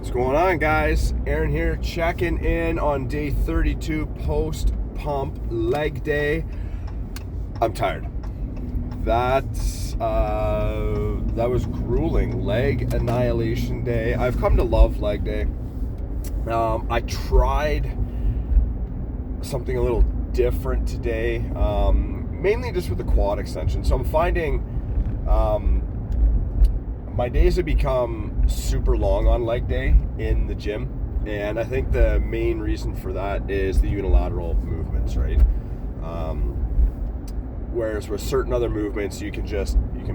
What's going on, guys? Aaron here, checking in on day 32 post pump leg day. I'm tired. That was grueling. Leg annihilation day. I've come to love leg day. I tried something a little different today, mainly just with the quad extension. So I'm finding my days have become super long on leg day in the gym, and I think the main reason for that is the unilateral movements, right? Whereas with certain other movements, you can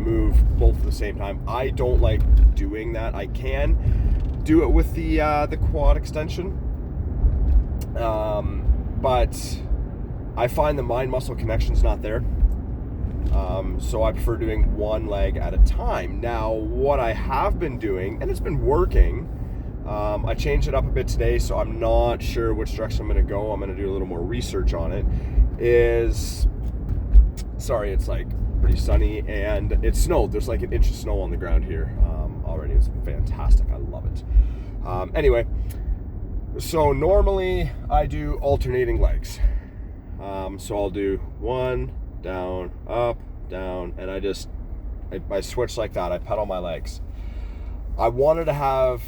move both at the same time. I don't like doing that. I can do it with the quad extension, but I find the mind muscle connection's not there. So I prefer doing one leg at a time. Now, what I have been doing, and it's been working, I changed it up a bit today, so I'm not sure which direction I'm going to go. I'm going to do a little more research on it. It's like pretty sunny, and it snowed. There's like an inch of snow on the ground here already. It's fantastic. I love it. Anyway, so normally I do alternating legs. So I'll do one, down, up, down, and I switch like that. I pedal my legs. I wanted to have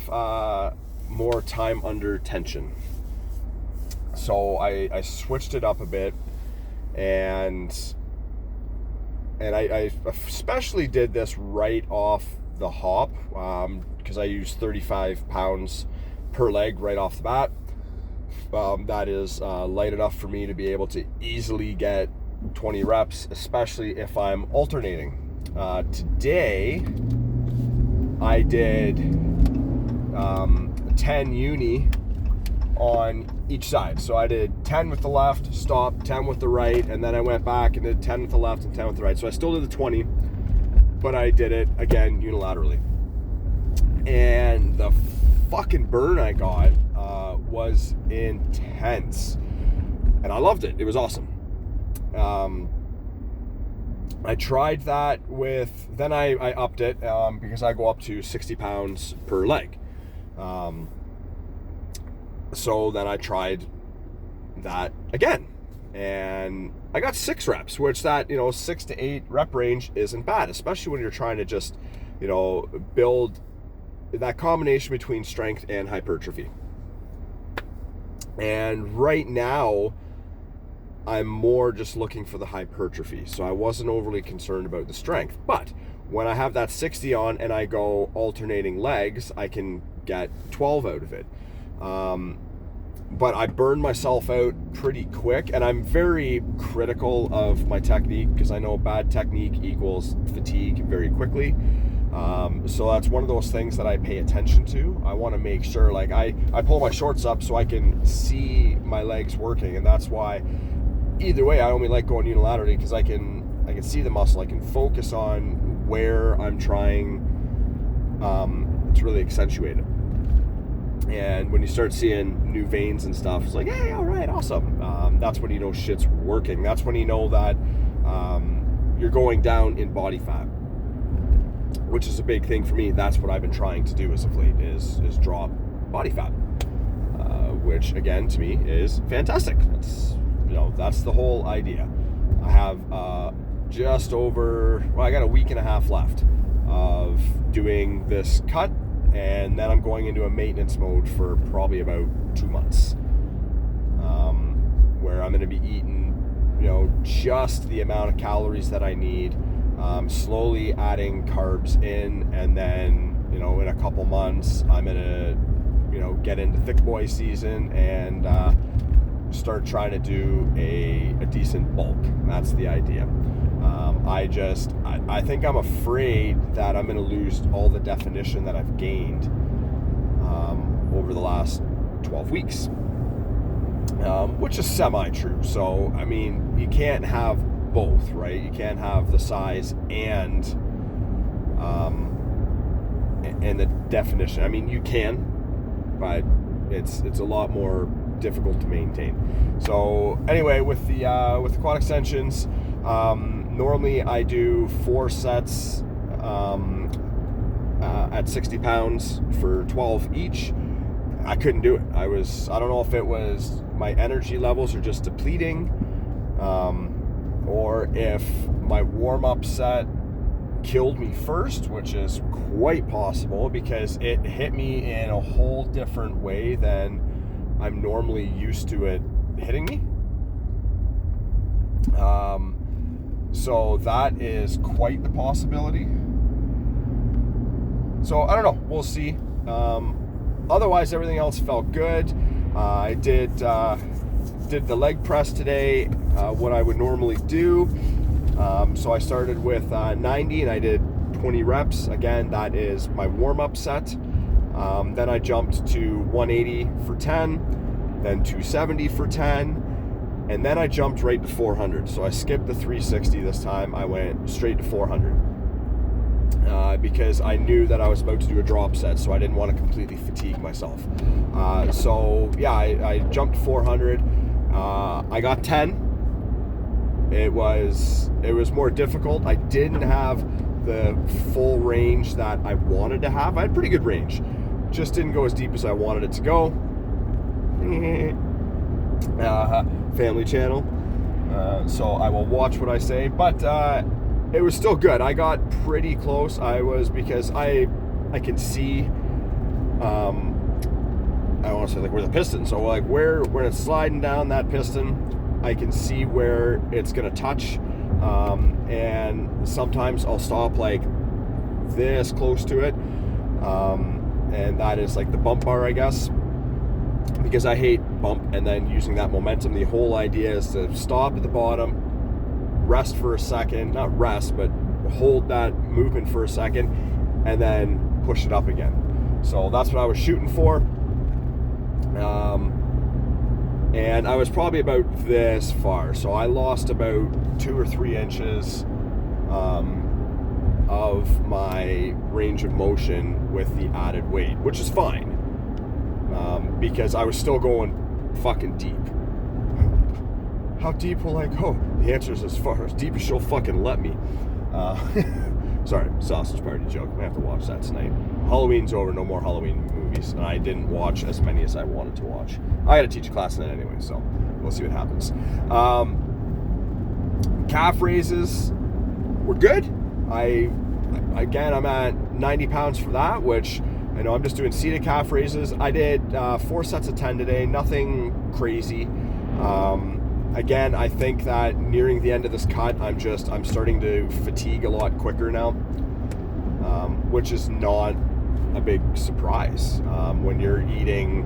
more time under tension, so I switched it up a bit, and I especially did this right off the hop because I use 35 pounds per leg right off the bat. That is light enough for me to be able to easily get 20 reps, especially if I'm alternating. Today, I did 10 uni on each side. So I did 10 with the left, stopped, 10 with the right, and then I went back and did 10 with the left and 10 with the right. So I still did the 20, but I did it again unilaterally. And the fucking burn I got was intense. And I loved it. It was awesome. I tried that then I upped it because I go up to 60 pounds per leg. So then I tried that again, and I got 6 reps, which that, 6 to 8 rep range isn't bad, especially when you're trying to just, build that combination between strength and hypertrophy. And right now, I'm more just looking for the hypertrophy, so I wasn't overly concerned about the strength. But when I have that 60 on and I go alternating legs, I can get 12 out of it. But I burned myself out pretty quick, and I'm very critical of my technique because I know bad technique equals fatigue very quickly. So that's one of those things that I pay attention to. I want to make sure, like I pull my shorts up so I can see my legs working, and that's why either way I only like going unilaterally, because I can see the muscle. I can focus on where I'm trying to really accentuate it. And when you start seeing new veins and stuff, it's like, hey, all right, awesome. That's when you know shit's working. That's when you know that you're going down in body fat, which is a big thing for me. That's what I've been trying to do as of late, is drop body fat, which again to me is fantastic. That's the whole idea. I have I got a week and a half left of doing this cut, and then I'm going into a maintenance mode for probably about 2 months, where I'm going to be eating, just the amount of calories that I need, slowly adding carbs in, and then, in a couple months, I'm going to, get into thick boy season and start trying to do a decent bulk. That's the idea. I think I'm afraid that I'm going to lose all the definition that I've gained over the last 12 weeks, which is semi-true. So, you can't have both, right? You can't have the size and the definition. You can, but it's a lot more difficult to maintain. So anyway, with the quad extensions, normally I do 4 sets at 60 pounds for 12 each. I couldn't do it. I don't know if it was my energy levels are just depleting, or if my warm-up set killed me first, which is quite possible because it hit me in a whole different way than I'm normally used to it hitting me. So that is quite the possibility. So I don't know, we'll see. Otherwise, everything else felt good. I did the leg press today, what I would normally do. So I started with 90 and I did 20 reps. Again, that is my warm-up set. Then I jumped to 180 for 10, then 270 for 10, and then I jumped right to 400. So I skipped the 360 this time. I went straight to 400 because I knew that I was about to do a drop set, so I didn't want to completely fatigue myself. So yeah, I jumped 400. I got 10. It was more difficult. I didn't have the full range that I wanted to have. I had pretty good range. Just didn't go as deep as I wanted it to go. Family channel. So I will watch what I say. But it was still good. I got pretty close. Because I can see, I want to say like where the piston. So like when it's sliding down that piston, I can see where it's going to touch, and sometimes I'll stop like this close to it, and that is like the bump bar, I guess, because I hate bump and then using that momentum. The whole idea is to stop at the bottom, rest for a second, not rest, but hold that movement for a second, and then push it up again. So that's what I was shooting for. And I was probably about this far, so I lost about 2 or 3 inches of my range of motion with the added weight, which is fine, because I was still going fucking deep. How deep will I go? The answer is as far as deep as she'll fucking let me. Sorry, sausage party joke. I have to watch that tonight. Halloween's over, no more Halloween movies, and I didn't watch as many as I wanted to watch. I had to teach a class in it anyway, so we'll see what happens. Calf raises were good. I'm at 90 pounds for that, which I know I'm just doing seated calf raises. I did 4 sets of 10 today, nothing crazy. Again, I think that nearing the end of this cut, I'm starting to fatigue a lot quicker now, which is not a big surprise. When you're eating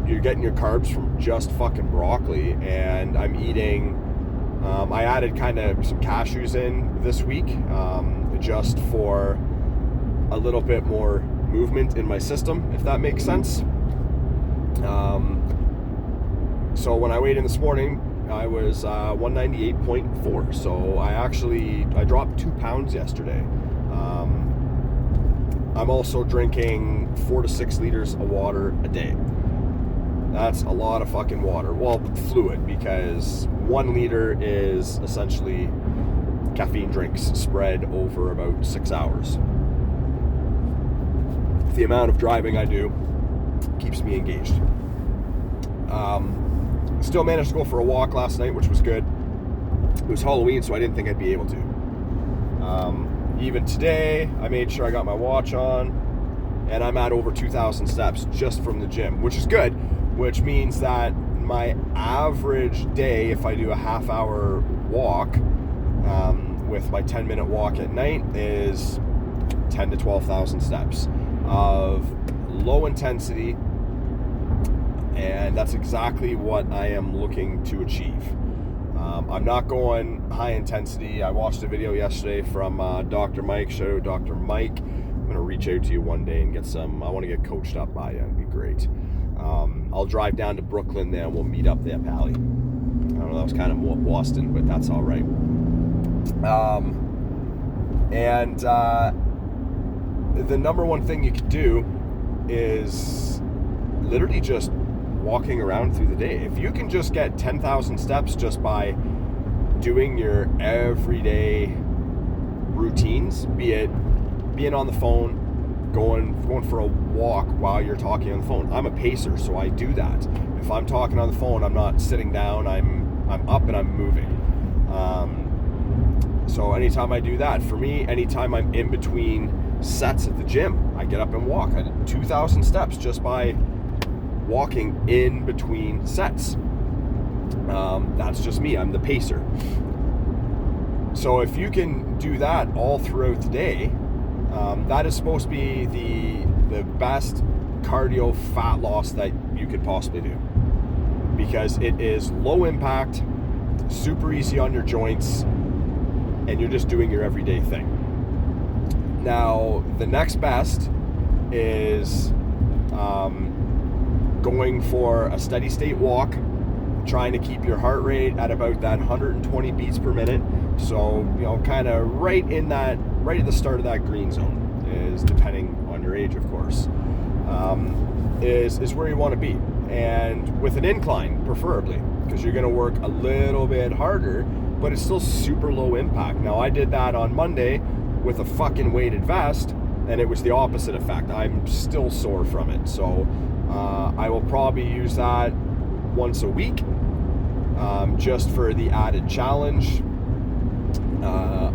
you're getting your carbs from just fucking broccoli, and I'm eating, I added kind of some cashews in this week, just for a little bit more movement in my system, if that makes sense. So when I weighed in this morning, I was 198.4. So I dropped 2 pounds yesterday. I'm also drinking 4 to 6 liters of water a day. That's a lot of fucking water. Well, fluid, because 1 liter is essentially caffeine drinks spread over about 6 hours. The amount of driving I do keeps me engaged. Still managed to go for a walk last night, which was good. It was Halloween, so I didn't think I'd be able to. Even today, I made sure I got my watch on, and I'm at over 2,000 steps just from the gym, which is good, which means that my average day, if I do a half-hour walk with my 10-minute walk at night, is 10 to 12,000 steps of low intensity, and that's exactly what I am looking to achieve. I'm not going high intensity. I watched a video yesterday from Dr. Mike. Shout out Dr. Mike. I'm going to reach out to you one day and I want to get coached up by you. It'd be great. I'll drive down to Brooklyn there and we'll meet up there, Pally. I don't know, that was kind of more Boston, but that's all right. The number one thing you could do is literally just walking around through the day. If you can just get 10,000 steps just by doing your everyday routines, be it being on the phone, going for a walk while you're talking on the phone. I'm a pacer, so I do that. If I'm talking on the phone, I'm not sitting down, I'm up and I'm moving. So anytime I do that, for me, anytime I'm in between sets at the gym, I get up and walk. I did 2,000 steps just by walking in between sets. That's just me. I'm the pacer. So if you can do that all throughout the day, that is supposed to be the best cardio fat loss that you could possibly do, because it is low impact, super easy on your joints, and you're just doing your everyday thing. Now, the next best is going for a steady state walk, trying to keep your heart rate at about that 120 beats per minute. So, you know, kind of right at the start of that green zone, is depending on your age, of course, is where you want to be. And with an incline, preferably, because you're going to work a little bit harder, but it's still super low impact. Now, I did that on Monday with a fucking weighted vest, and it was the opposite effect. I'm still sore from it. So I will probably use that once a week, just for the added challenge.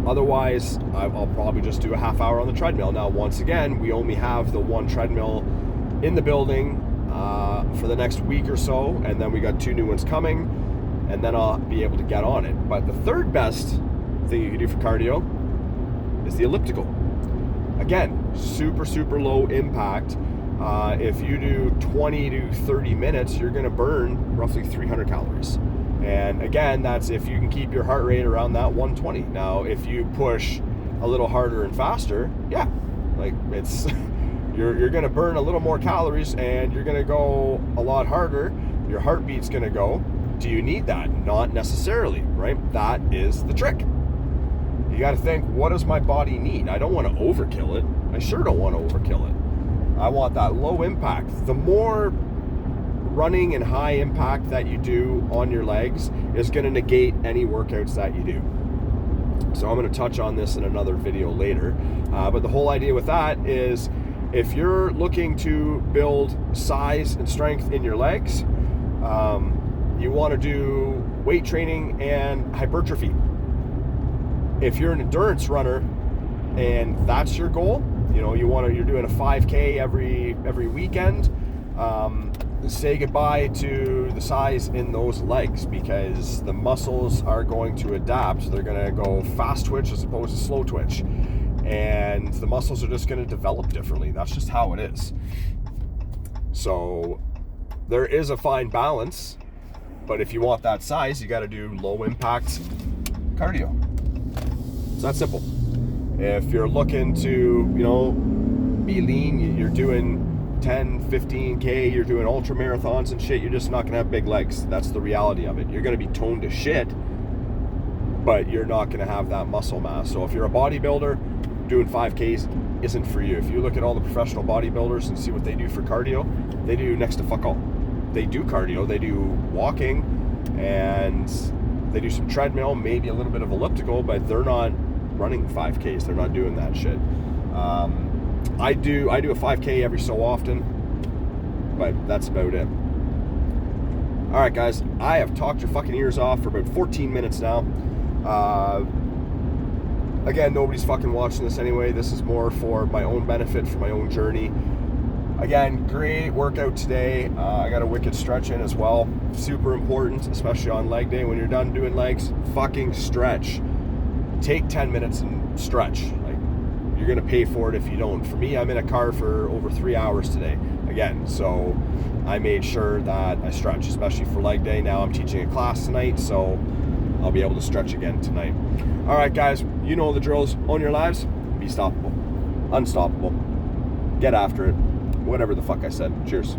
Otherwise, I'll probably just do a half hour on the treadmill. Now, once again, we only have the one treadmill in the building for the next week or so, and then we got 2 new ones coming, and then I'll be able to get on it. But the third best thing you can do for cardio is the elliptical. Again, super, super low impact. If you do 20 to 30 minutes, you're going to burn roughly 300 calories. And again, that's if you can keep your heart rate around that 120. Now, if you push a little harder and faster, yeah, like it's you're going to burn a little more calories, and you're going to go a lot harder. Your heartbeat's going to go. Do you need that? Not necessarily, right? That is the trick. You got to think, what does my body need? I don't want to overkill it. I sure don't want to overkill it. I want that low impact. The more running and high impact that you do on your legs is going to negate any workouts that you do. So I'm going to touch on this in another video later. But the whole idea with that is, if you're looking to build size and strength in your legs, you want to do weight training and hypertrophy. If you're an endurance runner and that's your goal, you know, you're doing a 5K every weekend, say goodbye to the size in those legs, because the muscles are going to adapt. They're going to go fast twitch as opposed to slow twitch, and the muscles are just going to develop differently. That's just how it is. So there is a fine balance, but if you want that size, you got to do low impact cardio. It's that simple. If you're looking to, you know, be lean, you're doing 10, 15K, you're doing ultra marathons and shit, you're just not gonna have big legs. That's the reality of it. You're gonna be toned to shit, but you're not gonna have that muscle mass. So if you're a bodybuilder, doing 5Ks isn't for you. If you look at all the professional bodybuilders and see what they do for cardio, they do next to fuck all. They do cardio, they do walking, and they do some treadmill, maybe a little bit of elliptical, but they're not running 5Ks. They're not doing that shit. I do a 5K every so often, but that's about it. All right, guys, I have talked your fucking ears off for about 14 minutes now. Again, nobody's fucking watching this anyway. This is more for my own benefit, for my own journey. Again, great workout today. I got a wicked stretch in as well. Super important, especially on leg day. When you're done doing legs, fucking stretch. Take 10 minutes and stretch. Like, you're gonna pay for it if you don't. For me, I'm in a car for over 3 hours today. Again, so I made sure that I stretch, especially for leg day. Now I'm teaching a class tonight, so I'll be able to stretch again tonight. All right, guys, you know the drills. Own your lives, be stoppable, unstoppable, get after it, whatever the fuck I said. Cheers.